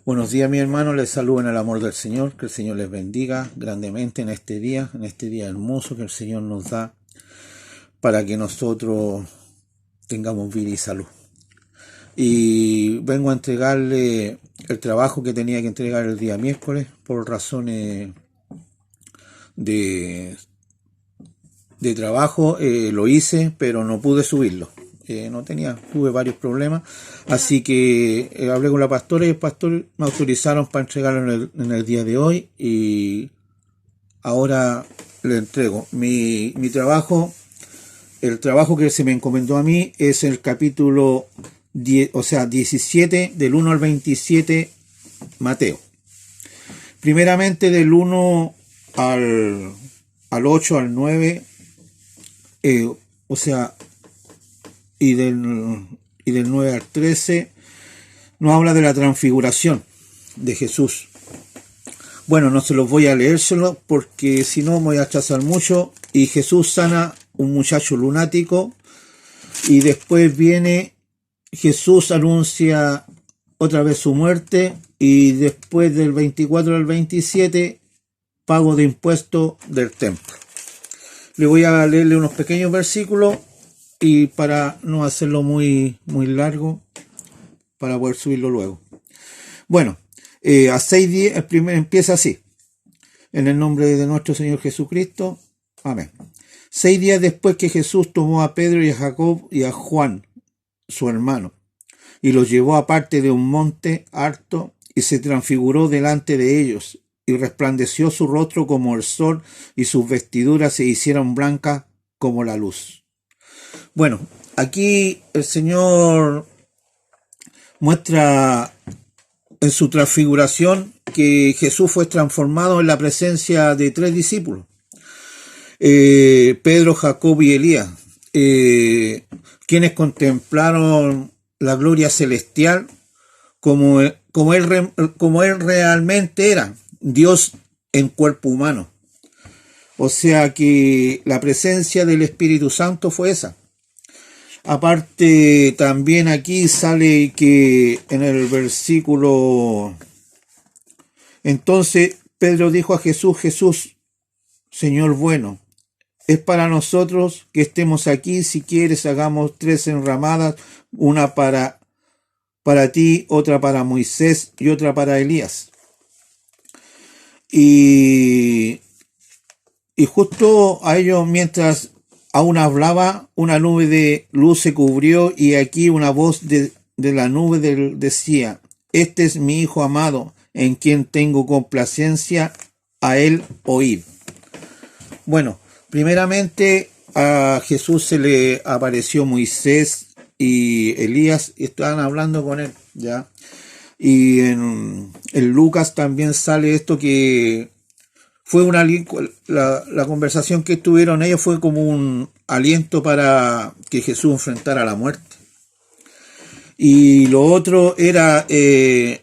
Buenos días, mi hermano, les saludo en el amor del Señor, que el Señor les bendiga grandemente en este día hermoso que el Señor nos da para que nosotros tengamos vida y salud. Y vengo a entregarle el trabajo que tenía que entregar el día miércoles por razones de trabajo, lo hice, pero no pude subirlo. Tuve varios problemas, así que hablé con la pastora y el pastor me autorizaron para entregarlo en el día de hoy y ahora le entrego mi trabajo. El trabajo que se me encomendó a mí es el capítulo 17 del 1 al 27 Mateo. Primeramente del 1 al 8 al 9, y del 9 al 13 nos habla de la transfiguración de Jesús. Bueno, no se los voy a leérselo porque si no me voy a atrasar mucho. Y Jesús sana un muchacho lunático y después viene Jesús anuncia otra vez su muerte y después del 24 al 27 pago de impuestos del templo. Le voy a leerle unos pequeños versículos y para no hacerlo muy largo, para poder subirlo luego. Bueno, a 6 días, el primero empieza así. En el nombre de nuestro Señor Jesucristo. Amén. 6 días después que Jesús tomó a Pedro y a Jacob y a Juan, su hermano, y los llevó aparte de un monte alto y se transfiguró delante de ellos, y resplandeció su rostro como el sol y sus vestiduras se hicieron blancas como la luz. Bueno, aquí el Señor muestra en su transfiguración que Jesús fue transformado en la presencia de 3 discípulos, Pedro, Jacob y Elías, quienes contemplaron la gloria celestial como él realmente era, Dios en cuerpo humano. O sea que la presencia del Espíritu Santo fue esa. Aparte, también aquí sale que en el versículo, entonces Pedro dijo a Jesús, Jesús, Señor bueno, es para nosotros que estemos aquí, si quieres hagamos 3 enramadas, una para ti, otra para Moisés y otra para Elías. Y justo a ellos, mientras aún hablaba, una nube de luz se cubrió y aquí una voz de la nube decía, este es mi Hijo amado, en quien tengo complacencia, a él oíd. Bueno, primeramente a Jesús se le apareció Moisés y Elías y estaban hablando con él, ¿ya? Y en Lucas también sale esto que fue la conversación que tuvieron ellos fue como un aliento para que Jesús enfrentara la muerte. Y lo otro era el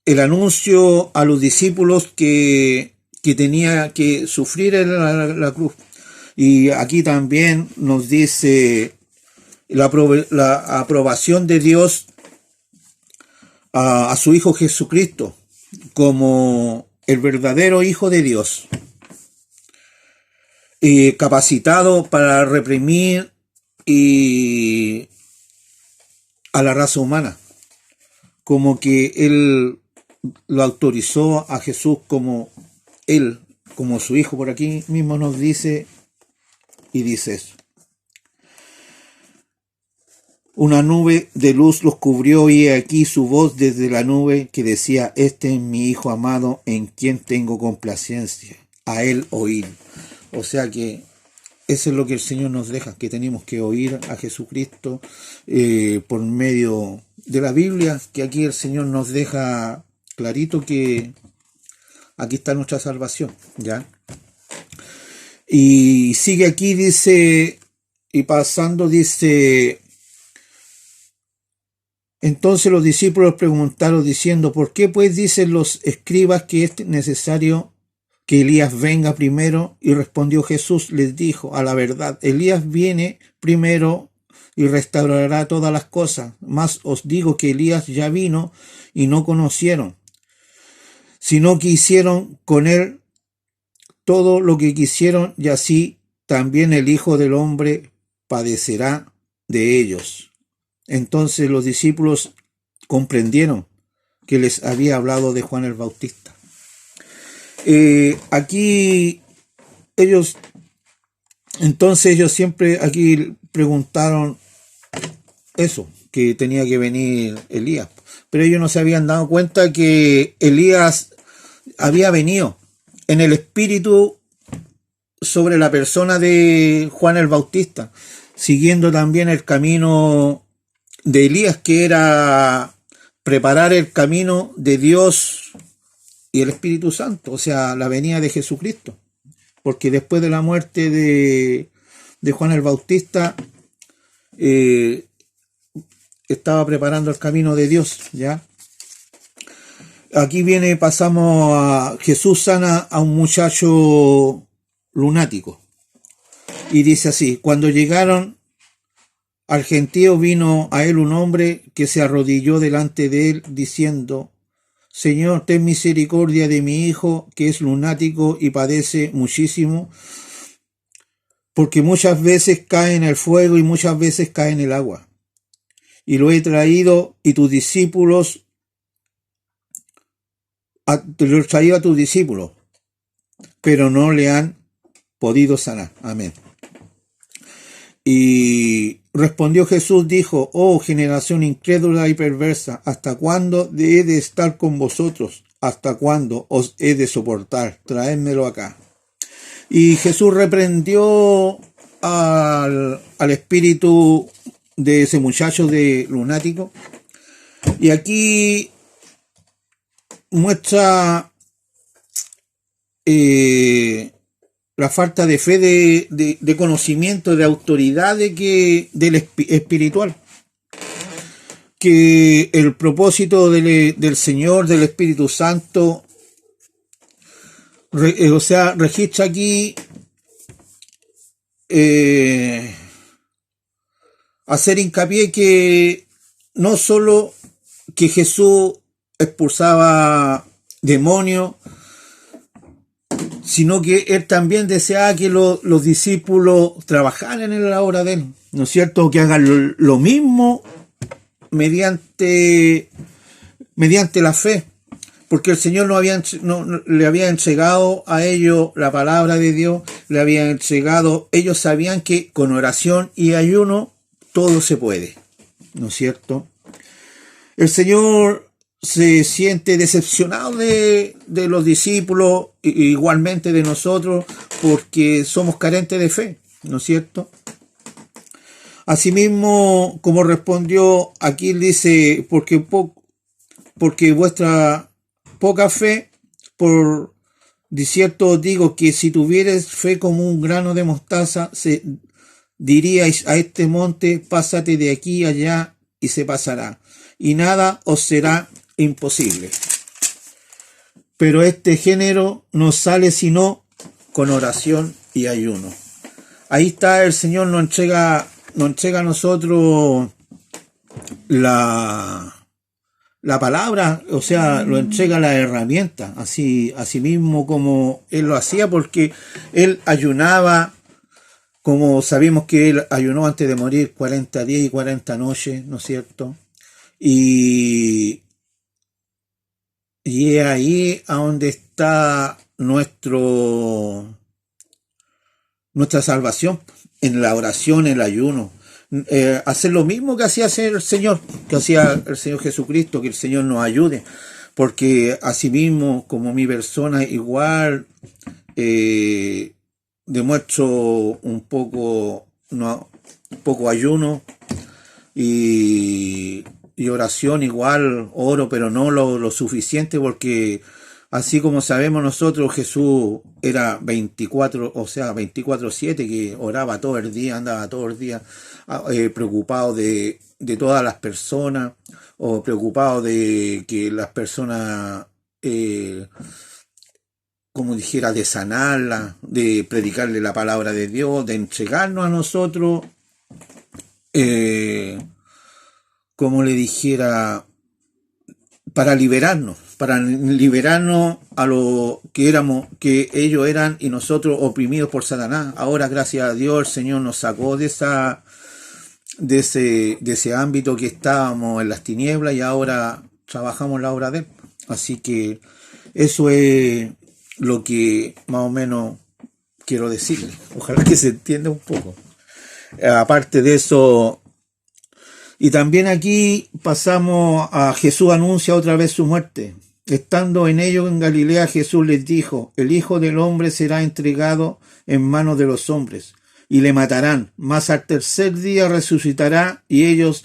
anuncio a los discípulos que tenía que sufrir en la cruz. Y aquí también nos dice la aprobación de Dios a su Hijo Jesucristo como el verdadero Hijo de Dios, capacitado para reprimir a la raza humana, como que él lo autorizó a Jesús como él, como su Hijo. Por aquí mismo nos dice y dice eso. Una nube de luz los cubrió y aquí su voz desde la nube que decía, este es mi Hijo amado en quien tengo complacencia, a él oír. O sea que eso es lo que el Señor nos deja, que tenemos que oír a Jesucristo por medio de la Biblia, que aquí el Señor nos deja clarito que aquí está nuestra salvación, ¿ya? Y sigue aquí, dice, y pasando, dice, entonces los discípulos preguntaron diciendo, ¿por qué pues dicen los escribas que es necesario que Elías venga primero? Y respondió Jesús, les dijo, a la verdad, Elías viene primero y restaurará todas las cosas. Mas os digo que Elías ya vino y no conocieron, sino que hicieron con él todo lo que quisieron, y así también el Hijo del Hombre padecerá de ellos. Entonces los discípulos comprendieron que les había hablado de Juan el Bautista. Aquí ellos siempre aquí preguntaron eso, que tenía que venir Elías, pero ellos no se habían dado cuenta que Elías había venido en el espíritu sobre la persona de Juan el Bautista, siguiendo también el camino de Elías, que era preparar el camino de Dios y el Espíritu Santo, o sea, la venida de Jesucristo. Porque después de la muerte de Juan el Bautista, estaba preparando el camino de Dios, ¿ya? Aquí pasamos a Jesús sana a un muchacho lunático. Y dice así: cuando llegaron al gentío, vino a él un hombre que se arrodilló delante de él, diciendo: Señor, ten misericordia de mi hijo, que es lunático y padece muchísimo, porque muchas veces cae en el fuego y muchas veces cae en el agua. Y lo he traído y tus discípulos, lo he traído a tus discípulos, pero no le han podido sanar. Amén. Y respondió Jesús, dijo: oh generación incrédula y perversa, ¿hasta cuándo he de estar con vosotros? ¿Hasta cuándo os he de soportar? Traédmelo acá. Y Jesús reprendió al espíritu de ese muchacho de lunático. Y aquí muestra la falta de fe, de conocimiento, de autoridad del espiritual. Que el propósito del Señor, del Espíritu Santo, registra aquí hacer hincapié que no solo que Jesús expulsaba demonios, sino que él también deseaba que los discípulos trabajaran en la obra de él, ¿no es cierto? Que hagan lo mismo mediante la fe, porque el Señor le había entregado a ellos la palabra de Dios, le había entregado, ellos sabían que con oración y ayuno todo se puede, ¿no es cierto? El Señor se siente decepcionado de los discípulos, igualmente de nosotros, porque somos carentes de fe, ¿no es cierto? Asimismo, como respondió aquí, dice: porque vuestra poca fe, de cierto os digo que si tuvierais fe como un grano de mostaza, diríais a este monte: pásate de aquí allá, y se pasará, y nada os será imposible. Pero este género no sale sino con oración y ayuno. Ahí está, el Señor nos entrega a nosotros la palabra, o sea, lo entrega la herramienta, así mismo como Él lo hacía, porque Él ayunaba, como sabemos que Él ayunó antes de morir 40 días y 40 noches, ¿no es cierto? Y es ahí a donde está nuestra salvación, en la oración, en el ayuno. Hacer lo mismo que hacía el Señor, que hacía el Señor Jesucristo, que el Señor nos ayude, porque asimismo, como mi persona, igual demuestro un poco ayuno y oración, igual oro, pero no lo suficiente, porque así como sabemos nosotros, Jesús era 24/7, que oraba todo el día, andaba todo el día preocupado de todas las personas, o preocupado de que las personas, como dijera, de sanarla, de predicarle la palabra de Dios, de entregarnos a nosotros como le dijera, para liberarnos a lo que éramos, que ellos eran y nosotros oprimidos por Satanás. Ahora, gracias a Dios, el Señor nos sacó de ese ámbito que estábamos en las tinieblas y ahora trabajamos la obra de Él. Así que eso es lo que más o menos quiero decirle. Ojalá que se entienda un poco. Aparte de eso, y también aquí pasamos a Jesús anuncia otra vez su muerte. Estando en ellos en Galilea, Jesús les dijo: el Hijo del Hombre será entregado en manos de los hombres, y le matarán, mas al tercer día resucitará, y ellos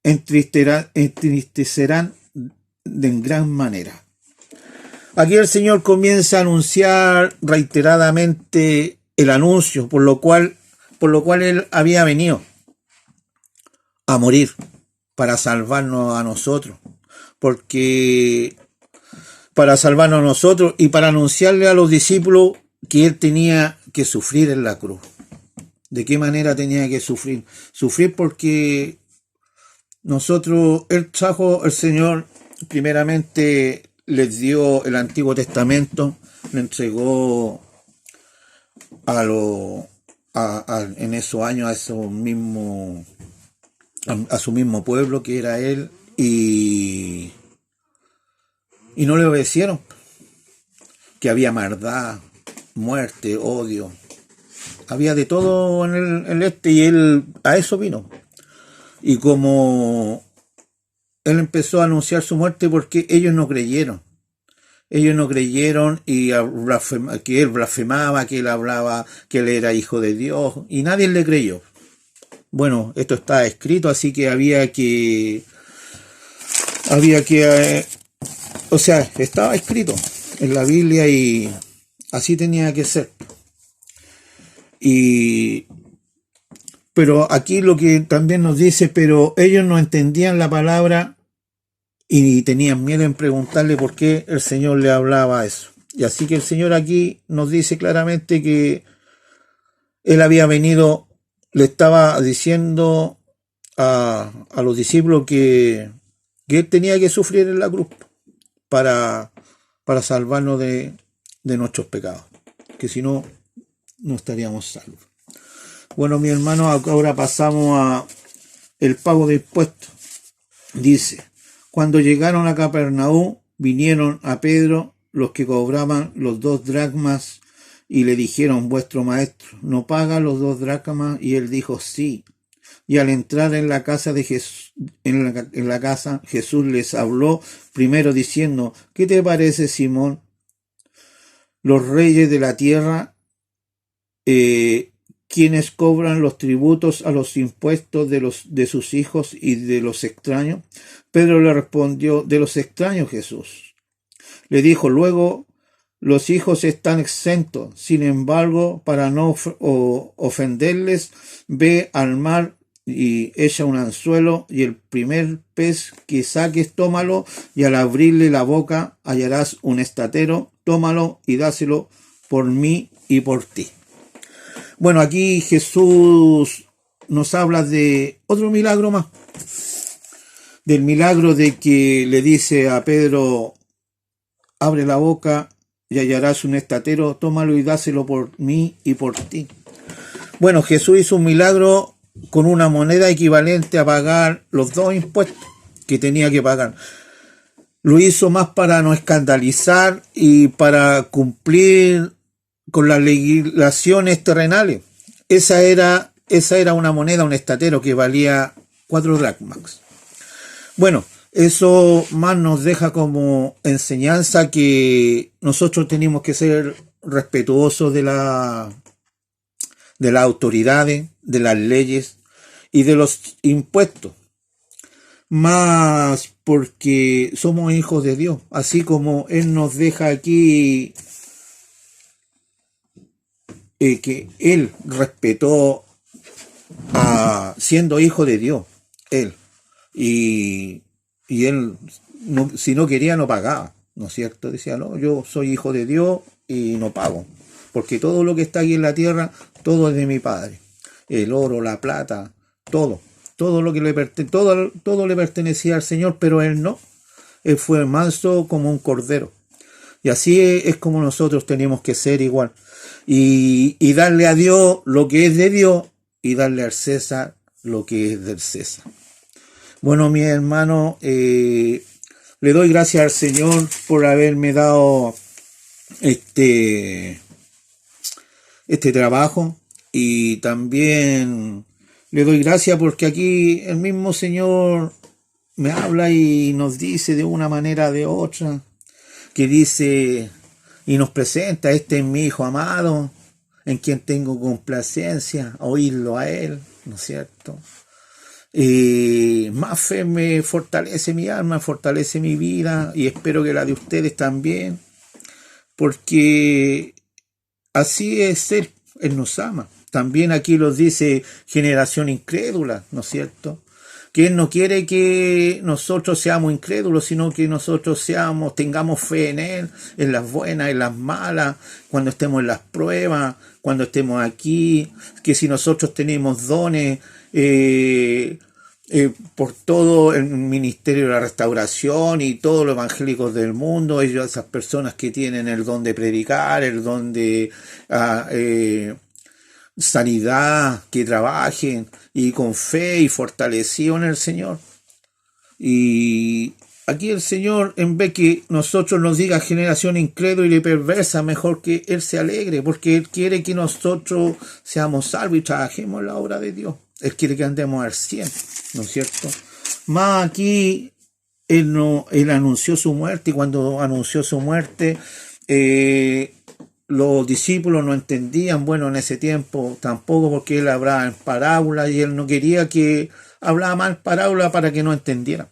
entristecerán de gran manera. Aquí el Señor comienza a anunciar reiteradamente el anuncio, por lo cual Él había venido a morir para salvarnos a nosotros, porque para salvarnos a nosotros y para anunciarle a los discípulos que Él tenía que sufrir en la cruz. ¿De qué manera tenía que sufrir? Sufrir porque nosotros, el Señor, primeramente les dio el Antiguo Testamento, le entregó en esos años a su mismo pueblo que era Él, y no le obedecieron, que había maldad, muerte, odio, había de todo en el y Él a eso vino. Y como Él empezó a anunciar su muerte, porque ellos no creyeron y que Él blasfemaba, que Él hablaba, que Él era hijo de Dios, y nadie le creyó. Bueno, esto está escrito, así que o sea, estaba escrito en la Biblia y así tenía que ser. Pero aquí lo que también nos dice, pero ellos no entendían la palabra y tenían miedo en preguntarle por qué el Señor le hablaba eso. Y así que el Señor aquí nos dice claramente que Él había venido, le estaba diciendo a los discípulos que Él tenía que sufrir en la cruz para salvarnos de nuestros pecados, que si no, no estaríamos salvos. Bueno, mi hermano, ahora pasamos a el pago de impuestos. Dice: cuando llegaron a Capernaum, vinieron a Pedro los que cobraban los 2 dracmas y le dijeron: vuestro maestro ¿no paga los 2 dracmas? Y él dijo: sí. Y al entrar en la casa de Jesús, en la casa, Jesús les habló primero diciendo: ¿qué te parece, Simón? Los reyes de la tierra, quienes cobran los tributos a los impuestos de sus hijos y de los extraños. Pedro le respondió: de los extraños, Jesús. Le dijo luego: los hijos están exentos. Sin embargo, para no ofenderles, ve al mar y echa un anzuelo, y el primer pez que saques, tómalo, y al abrirle la boca hallarás un estatero. Tómalo y dáselo por mí y por ti. Bueno, aquí Jesús nos habla de otro milagro más. Del milagro de que le dice a Pedro: abre la boca y hallarás un estatero, tómalo y dáselo por mí y por ti. Bueno, Jesús hizo un milagro con una moneda equivalente a pagar los 2 impuestos que tenía que pagar. Lo hizo más para no escandalizar y para cumplir con las legislaciones terrenales. Esa era una moneda, un estatero, que valía 4 dracmas. Bueno, eso más nos deja como enseñanza que nosotros tenemos que ser respetuosos de las autoridades, de las leyes y de los impuestos, más porque somos hijos de Dios, así como Él nos deja aquí que Él respetó siendo hijo de Dios, Él, y Él, si no quería, no pagaba, ¿no es cierto? Decía: no, yo soy hijo de Dios y no pago, porque todo lo que está aquí en la tierra, todo es de mi Padre. El oro, la plata, todo lo que todo le pertenecía al Señor, pero él no. Él fue manso como un cordero. Y así es como nosotros tenemos que ser igual. Y darle a Dios lo que es de Dios y darle al César lo que es del César. Bueno, mi hermano, le doy gracias al Señor por haberme dado este trabajo, y también le doy gracias porque aquí el mismo Señor me habla y nos dice de una manera o de otra, que dice y nos presenta: este es mi Hijo amado, en quien tengo complacencia, oírlo a Él, ¿no es cierto? Más fe me fortalece mi alma, fortalece mi vida, y espero que la de ustedes también, porque así es Él nos ama. También aquí los dice generación incrédula, ¿no es cierto? Que Él no quiere que nosotros seamos incrédulos, sino que nosotros tengamos fe en Él, en las buenas, en las malas, cuando estemos en las pruebas, cuando estemos aquí, que si nosotros tenemos dones, por todo el ministerio de la restauración y todos los evangélicos del mundo, esas personas que tienen el don de predicar, el don de sanidad, que trabajen y con fe y fortalecido en el Señor. Y aquí el Señor, en vez que nosotros nos diga generación incrédula y perversa, mejor que Él se alegre, porque Él quiere que nosotros seamos salvos y trabajemos en la obra de Dios. Él quiere que andemos al 100, ¿no es cierto? Más aquí, Él anunció su muerte, y cuando anunció su muerte, los discípulos no entendían, bueno, en ese tiempo tampoco, porque Él hablaba en parábolas y Él no quería que hablaba más en parábolas para que no entendieran.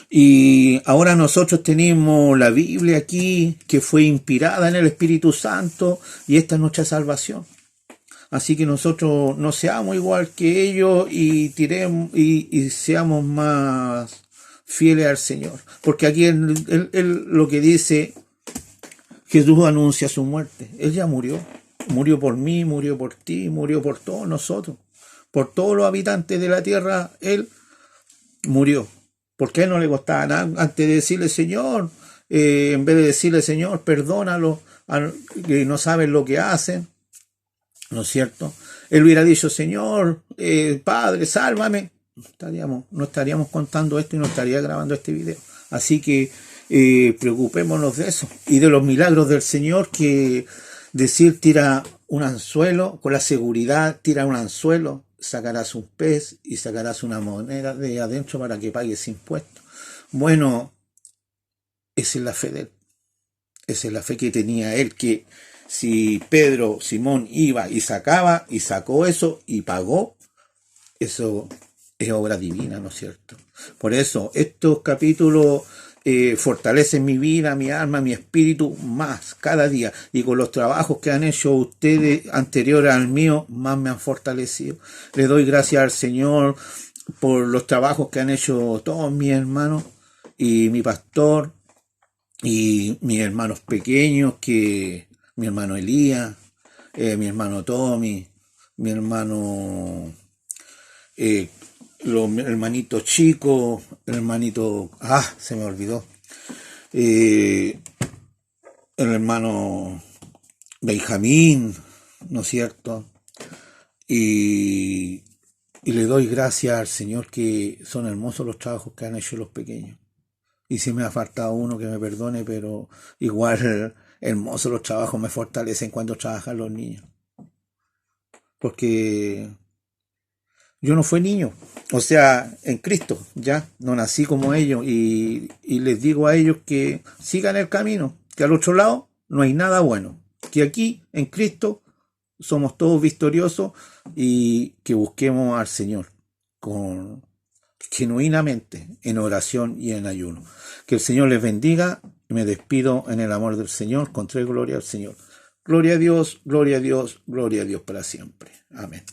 Y ahora nosotros tenemos la Biblia aquí, que fue inspirada en el Espíritu Santo, y esta es nuestra salvación. Así que nosotros no seamos igual que ellos y seamos más fieles al Señor. Porque aquí él lo que dice, Jesús anuncia su muerte. Él ya murió. Murió por mí, murió por ti, murió por todos nosotros. Por todos los habitantes de la tierra, Él murió. Porque a Él no le costaba nada antes de decirle: Señor, en vez de decirle: Señor, perdónalo, que no saben lo que hacen, ¿no es cierto? Él hubiera dicho: Señor, Padre, sálvame. No estaríamos contando esto y no estaría grabando este video. Así que preocupémonos de eso y de los milagros del Señor, que decir tira un anzuelo, con la seguridad tira un anzuelo, sacarás un pez y sacarás una moneda de adentro para que pagues impuestos. Bueno, esa es la fe de Él. Esa es la fe que tenía Él, que si Simón iba y sacó eso y pagó, eso es obra divina, ¿no es cierto? Por eso estos capítulos fortalecen mi vida, mi alma, mi espíritu más cada día, y con los trabajos que han hecho ustedes anteriores al mío, más me han fortalecido. Le doy gracias al Señor por los trabajos que han hecho todos mis hermanos y mi pastor y mis hermanos pequeños, que mi hermano Elías, mi hermano Tommy, mi hermano, los hermanitos chicos, el hermanito, se me olvidó, el hermano Benjamín, ¿no es cierto? Y le doy gracias al Señor, que son hermosos los trabajos que han hecho los pequeños. Y si me ha faltado uno, que me perdone, pero igual hermosos los trabajos, me fortalecen cuando trabajan los niños. Porque yo no fui niño, o sea, en Cristo, ya no nací como ellos, y les digo a ellos que sigan el camino, que al otro lado no hay nada bueno, que aquí en Cristo somos todos victoriosos, y que busquemos al Señor genuinamente, en oración y en ayuno. Que el Señor les bendiga. Me despido en el amor del Señor, con tres gloria al Señor. Gloria a Dios, gloria a Dios, gloria a Dios para siempre. Amén.